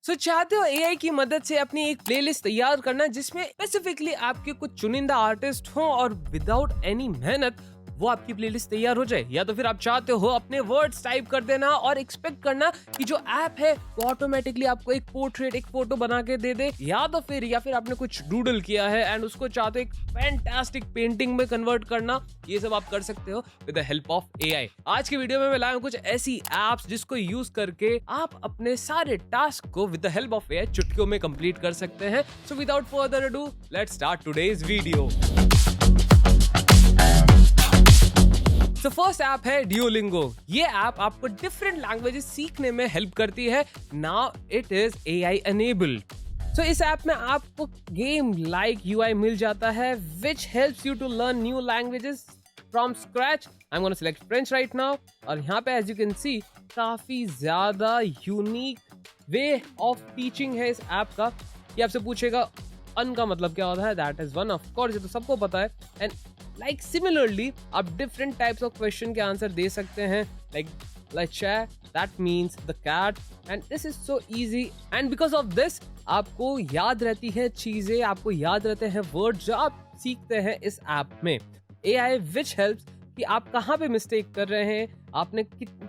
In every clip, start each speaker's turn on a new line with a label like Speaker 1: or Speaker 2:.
Speaker 1: सो चाहते हो एआई की मदद से अपनी एक प्लेलिस्ट तैयार करना जिसमें स्पेसिफिकली आपके कुछ चुनिंदा आर्टिस्ट हो और विदाउट एनी मेहनत वो आपकी प्लेलिस्ट तैयार हो जाए, या तो फिर आप चाहते हो अपने वर्ड्स टाइप कर देना और एक्सपेक्ट करना कि जो ऐप है वो ऑटोमेटिकली आपको एक पोर्ट्रेट, एक फोटो बना के दे दे, या फिर आपने कुछ डूडल किया है एंड उसको चाहते हो एक फैंटास्टिक पेंटिंग में कन्वर्ट करना, ये सब आप कर सकते हो with the help of AI. आज की वीडियो में मैं लाया हूं कुछ ऐसी एप्स जिसको यूज करके आप अपने सारे टास्क को with the help of AI चुटकियों में कंप्लीट कर सकते हैं। So without further ado let's start today's video. तो फर्स्ट ऐप है Duolingo। ये ऐप आपको डिफरेंट लैंग्वेजेस सीखने में हेल्प करती है। Now it is AI enabled। सो इस ऐप में आपको गेम लाइक UI मिल जाता है which helps you to learn new languages from scratch। I'm going to select French right now और यहाँ पे as you can see काफी ज्यादा यूनिक वे ऑफ टीचिंग है इस ऐप का। ये आपसे पूछेगा अन का मतलब क्या होता है, that is one, of course ये तो सबको पता है। एंड लाइक सिमिलरली आप डिफरेंट टाइप्स ऑफ क्वेश्चन के आंसर दे सकते हैं, like chair, that means the cat, and this is so easy and because of this आपको याद रहती है चीजें, आपको याद रहते हैं वर्ड जो आप सीखते हैं इस ऐप में। AI which helps कि आप कहाँ पे मिस्टेक कर रहे हैं, आपने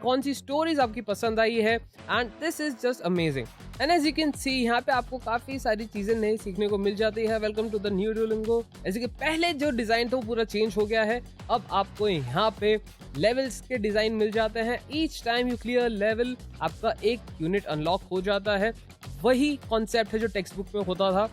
Speaker 1: कौन सी स्टोरीज आपकी पसंद आई है, and this is just amazing. And as you can see यहाँ पे आपको काफी सारी चीजें नई सीखने को मिल जाती है। Welcome to the new Duolingo। ऐसे कि पहले जो डिजाइन था वो पूरा चेंज हो गया है, अब आपको यहाँ पे लेवल्स के डिजाइन मिल जाते हैं। Each time you clear level आपका एक यूनिट अनलॉक हो जाता है। वही कॉन्सेप्ट है जो टेक्स्ट बुक में होता था,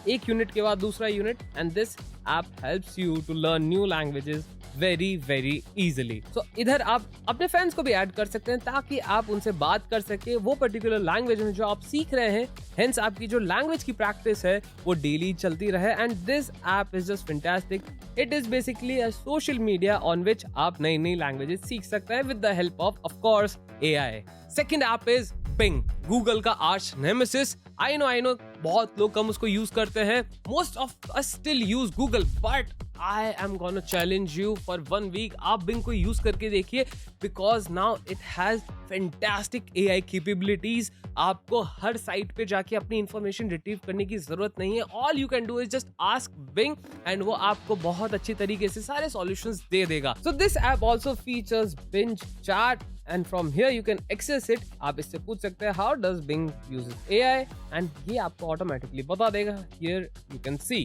Speaker 1: एक यूनिट के बाद दूसरा unit, and this app helps you to learn new languages very very easily. So इधर आप अपने फ्रेंड्स को भी ऐड कर सकते हैं ताकि आप उनसे बात कर सके वो पर्टिकुलर लैंग्वेज में जो आप सीख रहे हैं। हेंस आपकी जो लैंग्वेज की प्रैक्टिस है वो डेली चलती रहे। And this app is just fantastic. It is basically a social media on which आप नई नई लैंग्वेजेस सीख सकते हैं with the help of course AI. Second app is Bing, Google का आर्च नेमेसिस। आई नो बहुत लोग कम उसको यूज करते हैं। Most of us still use Google, but I am gonna challenge you for 1 week. आप Bing को use करके देखिए because now it has fantastic AI capabilities. आपको हर साइट पे जाके अपनी इंफॉर्मेशन रिट्रीव करने की जरूरत नहीं है। All you can do is just ask Bing and वो आपको बहुत अच्छी तरीके से सारे सॉल्यूशंस दे देगा। सो this app also features Binge Chat and from here you can access it। आप इससे पूछ सकते हैं how does Bing uses AI and ये आपको automatically बता देगा। Here you can see।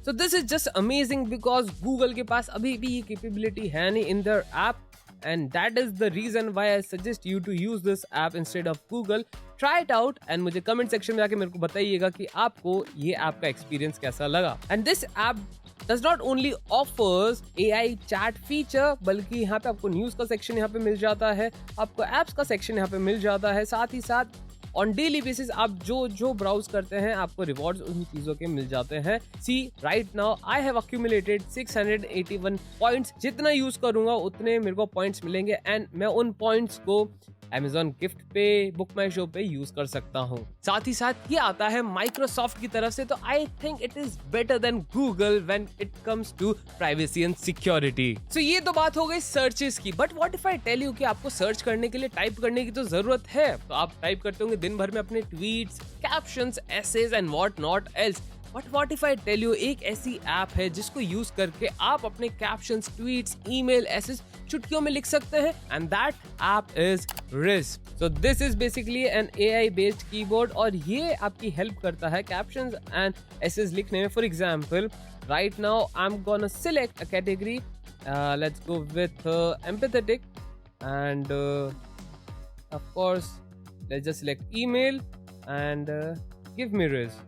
Speaker 1: So this is just amazing because Google के पास अभी भी ये capability है नहीं in their app, and that is the reason why I suggest you to use this app instead of Google। Try it out and मुझे comment section में आके मेरे को बताइएगा कि आपको ये ऐप का experience कैसा लगा। And this app does not only offers AI chat feature, बल्कि यहाँ पे आपको न्यूज का सेक्शन यहाँ पे मिल जाता है, आपको एप्स का सेक्शन यहाँ पे मिल जाता है। साथ ही साथ ऑन डेली बेसिस आप जो ब्राउज करते हैं आपको रिवॉर्ड्स उन चीजों के मिल जाते हैं। See right now I have accumulated 681 points. जितना यूज करूंगा उतने मेरे को पॉइंट्स मिलेंगे एंड मैं उन पॉइंट्स को Amazon गिफ्ट पे, बुक माई शो पे यूज कर सकता हूँ। साथ ही साथ ये आता है माइक्रोसॉफ्ट की तरफ से, तो I think it is better than Google when it comes to privacy and security. So ये तो बात हो गई सर्चेस की, but what if I tell you कि आपको सर्च करने के लिए टाइप करने की तो जरूरत है। तो आप टाइप करते होंगे दिन भर में अपने tweets, captions, essays and what not else. But what if I tell you एक ऐसी ऐप है जिसको यूज करके आप अपने कैप्शंस, ट्वीट्स, ईमेल, एसेज चुटकियों में लिख सकते हैं, and that app is Riz। So this is basically an AI based keyboard और ये आपकी हेल्प करता है कैप्शंस एंड एसेज लिखने में। For example right now I am gonna select a category, let's go with empathetic and of course let's just select email and give me Riz।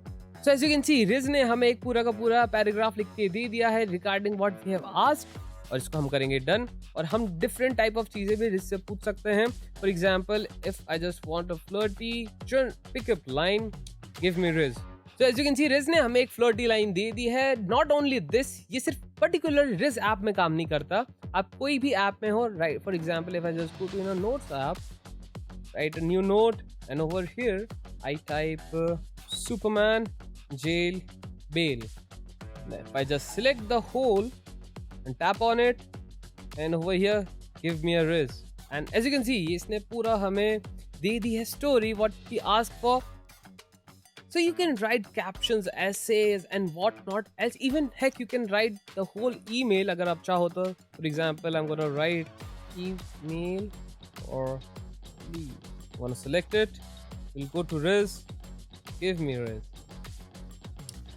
Speaker 1: So as you can see Riz ने हमें एक पूरा का पूरा paragraph लिख के दे दिया है regarding what we have asked, और इसको हम करेंगे डन। और हम डिफरेंट टाइप ऑफ चीजें भी Riz से पूछ सकते हैं। For example if I just want a flirty pickup line, give me Riz। So as you can see Riz ने हमें एक फ्लर्टी लाइन दे दी है। नॉट ओनली दिस, ये सिर्फ पर्टिकुलर Riz ऐप में काम नहीं करता, आप कोई भी ऐप में हो। Right, for example if I just go to notes app, right a new note and over here I type Superman jail bail। If I just select the whole and tap on it and over here give me a Riz, and as you can see इसने पूरा हमें दे दी है story what he asked for. So you can write captions, essays and what not else. Even heck you can write the whole email अगर आप चाहो तो. For example, I'm gonna write email or leave. I'm gonna select it. We'll go to Riz. Give me Riz.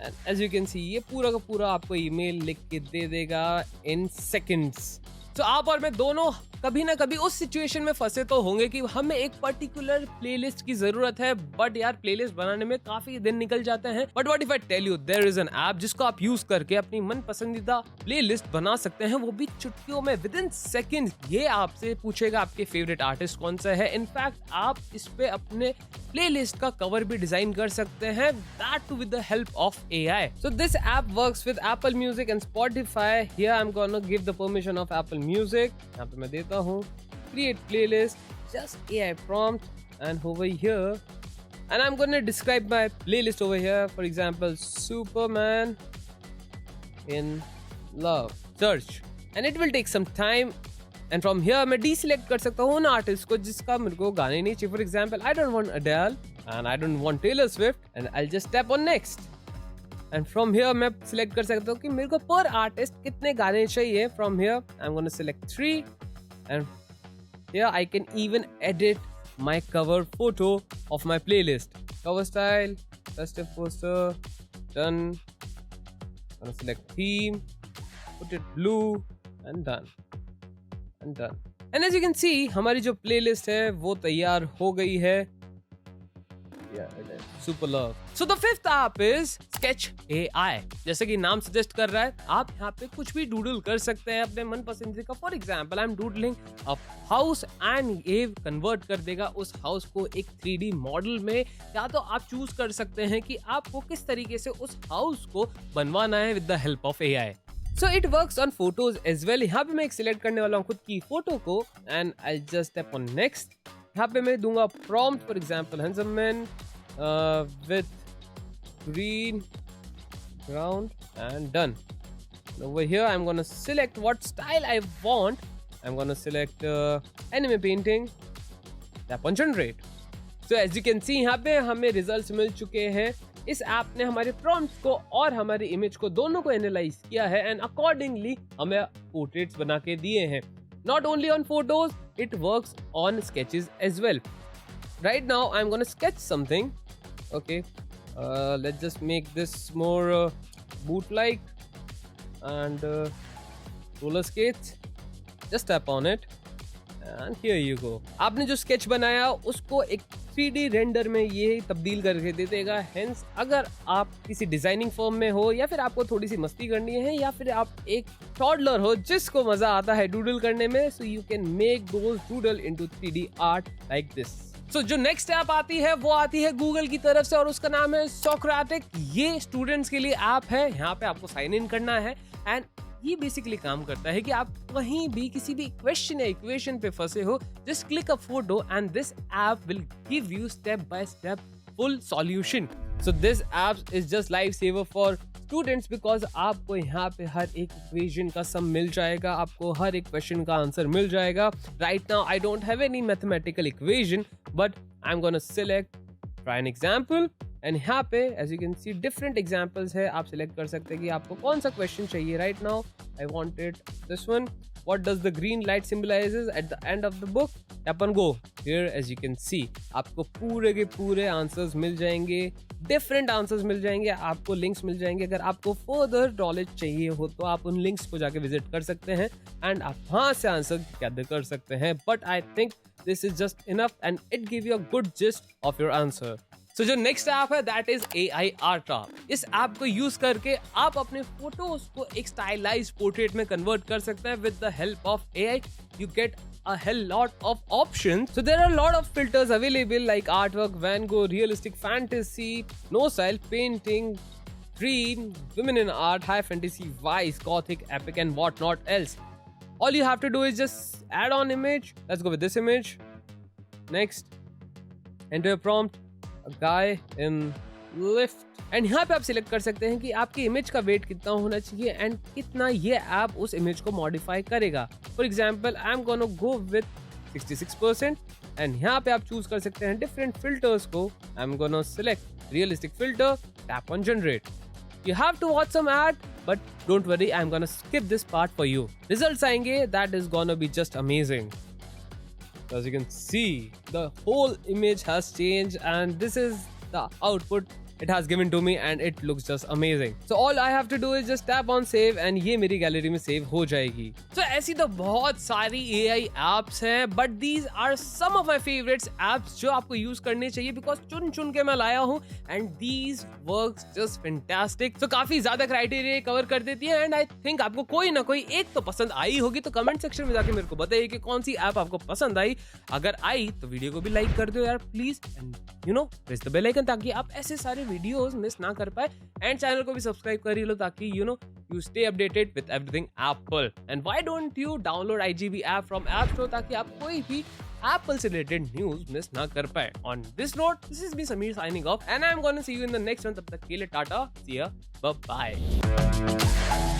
Speaker 1: And as you can see ये पूरा का पूरा आपको email लिख के दे देगा in seconds. तो आप और मैं दोनों कभी ना कभी उस सिचुएशन में फंसे तो होंगे कि हमें एक पर्टिकुलर प्लेलिस्ट की जरूरत है, बट यार प्लेलिस्ट बनाने में काफी दिन निकल जाते हैं. But what if I tell you there is an app जिसको आप यूज करके अपनी मन पसंदीदा प्लेलिस्ट बना सकते हैं, वो भी चुटकियों में, विद इन सेकेंड. ये आपसे पूछेगा आपके फेवरेट आर्टिस्ट कौन सा है. इनफैक्ट आप इस पे अपने प्लेलिस्ट का कवर भी डिजाइन कर सकते हैं, that too with the help of AI. So this app works with Apple Music and Spotify. Here I'm gonna give the permission of Apple Music. यहाँ पे मैं देता हूँ create playlist, just AI prompt, and over here, and I'm gonna describe my playlist over here. For example, Superman in Love. Search, and it will take some time. And from here मैं deselect कर सकता हूँ उन artist को जिसका मेरे को गाने नहीं चाहिए. For example, I don't want Adele and I don't want Taylor Swift, and I'll just tap on next. And from here मैं select कर सकता हूँ कि मेरे को per artist कितने गाने चाहिए. From here I'm gonna select 3, and here I can even edit my cover photo of my playlist. Cover style, festive poster, done. I'm gonna select theme, put it blue, and done. And done. And as you can see, हमारी जो playlist है वो तैयार हो गई है. Yeah, it is. Super love. So the fifth app is Sketch AI. जैसे कि नाम सजेस्ट कर रहा है, आप यहाँ पे कुछ भी डूडल कर सकते हैं अपने मन पसंदीदा का. For example, I am doodling a house and ये कन्वर्ट कर देगा उस हाउस को एक 3D मॉडल में. या तो आप चूज कर सकते हैं कि आपको किस तरीके से उस हाउस को बनवाना है with the help of AI. So it works on photos as well. यहाँ पे मैं एक सिलेक्ट करने वाला हूँ खुद की फोटो को, and I'll just tap on next. यहाँ पे मैं दूंगा prompt, for example, handsome man with green ground, and done. And over here I'm gonna select what style I want. I'm gonna select anime painting. Tap on generate. So as you can see यहाँ पे हमें results मिल चुके हैं. इस app ने हमारे prompts को और हमारे इमेज को दोनों को एनालाइज किया है, एंड अकॉर्डिंगली हमें पोर्ट्रेट्स बना के दिए हैं. Not only on photos, it works on sketches as well. Right now I am gonna sketch something. Okay, let's just make this more boot like and roller sketch. Just tap on it and here you go. आपने जो sketch बनाया उसको एक 3D render में ये तब्दील करके दे देगा. हेंस अगर आप किसी डिजाइनिंग फर्म में हो, या फिर आपको थोड़ी सी मस्ती करनी है, या फिर आप एक टॉडलर हो जिसको मजा आता है डूडल करने में, so you can make those doodle into 3D art like this. So जो नेक्स्ट ऐप आती है वो आती है गूगल की तरफ से, और उसका नाम है Socratic. ये स्टूडेंट्स के लिए ऐप है. यहाँ पे आपको साइन इन करना है, एंड ये बेसिकली काम करता है कि आप कहीं भी किसी भी क्वेश्चन या इक्वेशन पे फंसे हो, just click a photo and this app will give you step by step full solution. So this app is just life saver for students, because आपको यहाँ पे हर एक इक्वेशन का सम मिल जाएगा, आपको हर एक क्वेश्चन का आंसर मिल जाएगा. Right now I don't have any mathematical equation, but I am gonna select try an example. And यहाँ पे as you can see different examples है. आप सिलेक्ट कर सकते हैं कि आपको कौन सा क्वेश्चन चाहिए. Right now I wanted this one. What does the green light symbolises at the end of the book. Tap on go. Here as you can see आपको पूरे के पूरे आंसर्स मिल जाएंगे, डिफरेंट आंसर्स मिल जाएंगे, आपको लिंक्स मिल जाएंगे. अगर आपको फर्दर नॉलेज चाहिए हो तो आप उन लिंक्स को जाके विजिट कर सकते हैं, एंड आप वहाँ से आंसर गैदर कर सकते हैं. But I think this is just enough, and it give you a good gist of your answer. तो जो नेक्स्ट ऐप है that is AI Art App. इस ऐप को यूज करके आप अपने फोटोज को एक स्टाइलाइज्ड पोर्ट्रेट में कन्वर्ट कर सकते हैं with the help of AI. You get a hell lot of options. So there are a lot of filters available like artwork, Van Gogh, realistic fantasy, no style, painting, dream, women in art, high fantasy, vice, gothic, epic, and what not else. All you have to do is just add on image. Let's go with this image. Next, enter a prompt, a guy in lift. And यहाँ पे आप select कर सकते हैं कि आपकी image का wait कितना होना चाहिए एंड कितना ये ऐप उस इमेज को मॉडिफाई करेगा. For example, I am gonna go with 66%। And यहाँ पे आप चूज कर सकते हैं डिफरेंट फिल्टर्स को। आई am gonna select realistic filter, tap on generate. You have to watch some ad, but don't worry, I'm gonna skip this part for you. Results आएंगे, that is gonna be just amazing. As you can see, the whole image has changed and this is the output it has given to me and it looks just amazing. So all I have to do is just tap on save and ये मेरी gallery में save हो जाएगी। So ऐसी तो बहुत सारी AI apps हैं, but these are some of my favorites apps जो आपको यूज करने चाहिए because चुन चुन के मैं लाया हूँ and these works just fantastic. So काफी ज्यादा क्राइटेरिया कवर कर देती है and I think आपको कोई ना कोई एक तो पसंद आई होगी। तो कमेंट सेक्शन में जाके मेरे को बताइए कि कौन सी ऐप आपको पसंद आई। अगर आई तो वीडियो को भी लाइक कर दो यार please, and you know press the bell icon ताकि आप ऐसे सारे वीडियोस मिस ना कर पाए, एंड चैनल को भी सब्सक्राइब कर ही लो ताकि you know you stay updated with everything Apple. And why don't you download IGB app from App Store ताकि आप कोई भी Apple से related news miss ना कर पाए। On this note, this is me Samir signing off and I'm gonna see you in the next one. तब तक के लिए Tata, see ya, bye bye.